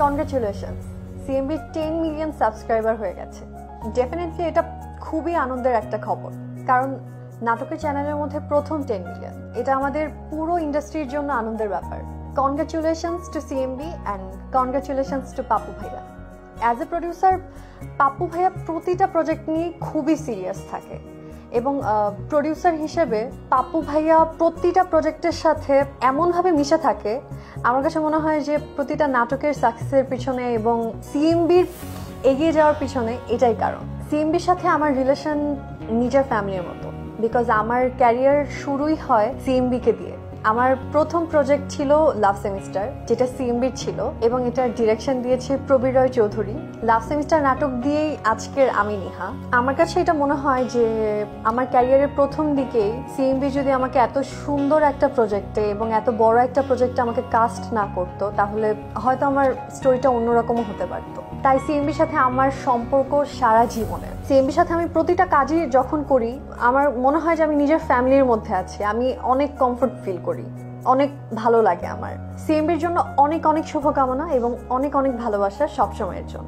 Congratulations, CMB 10 million subscriber হয়ে গেছে। Definitely এটা খুবই আনন্দের একটা খবর, কারণ নাটকের চ্যানেলের মধ্যে প্রথম 10 মিলিয়ন, এটা আমাদের পুরো ইন্ডাস্ট্রির জন্য আনন্দের ব্যাপার। Congratulations to CMB and congratulations to Pappu ভাইয়া। অ্যাজ এ প্রডিউসার, পাপ্পু ভাইয়া প্রতিটা প্রজেক্ট নিয়ে খুবই সিরিয়াস থাকে এবং প্রডিউসার হিসেবে পাপ্পু ভাইয়া প্রতিটা প্রজেক্টের সাথে এমনভাবে মিশে থাকে, আমার কাছে মনে হয় যে প্রতিটা নাটকের সাকসেসের পিছনে এবং সিএমবির এগিয়ে যাওয়ার পিছনে এটাই কারণ। সিএমবির সাথে আমার রিলেশন নিজের ফ্যামিলির মতো, বিকজ আমার ক্যারিয়ার শুরুই হয় সিএমবিকে দিয়ে। আমার প্রথম প্রজেক্ট ছিল লাভ সেমিস্টার, যেটা সিএমবির ছিল, এবং এটার ডিরেকশন দিয়েছে প্রবীর রয় চৌধুরী। লাভ সেমিস্টার নাটক দিয়েই আজকের আমি নিহা। আমার কাছে এটা মনে হয় যে আমার ক্যারিয়ারের প্রথম দিকেই সিএমবি যদি আমাকে এত সুন্দর একটা প্রজেক্টে এবং এত বড় একটা প্রজেক্টে আমাকে কাস্ট না করতো, তাহলে হয়তো আমার স্টোরিটা অন্যরকমও হতে পারতো। তাই সিএমবির সাথে আমার সম্পর্ক সারা জীবনের। সিএমবির সাথে আমি প্রতিটা কাজই যখন করি, আমার মনে হয় যে আমি নিজের ফ্যামিলির মধ্যে আছি। আমি অনেক কমফোর্ট ফিল করি, অনেক ভালো লাগে আমার। সিএমবির জন্য অনেক অনেক শুভকামনা এবং অনেক অনেক ভালোবাসা সবসময়ের জন্য।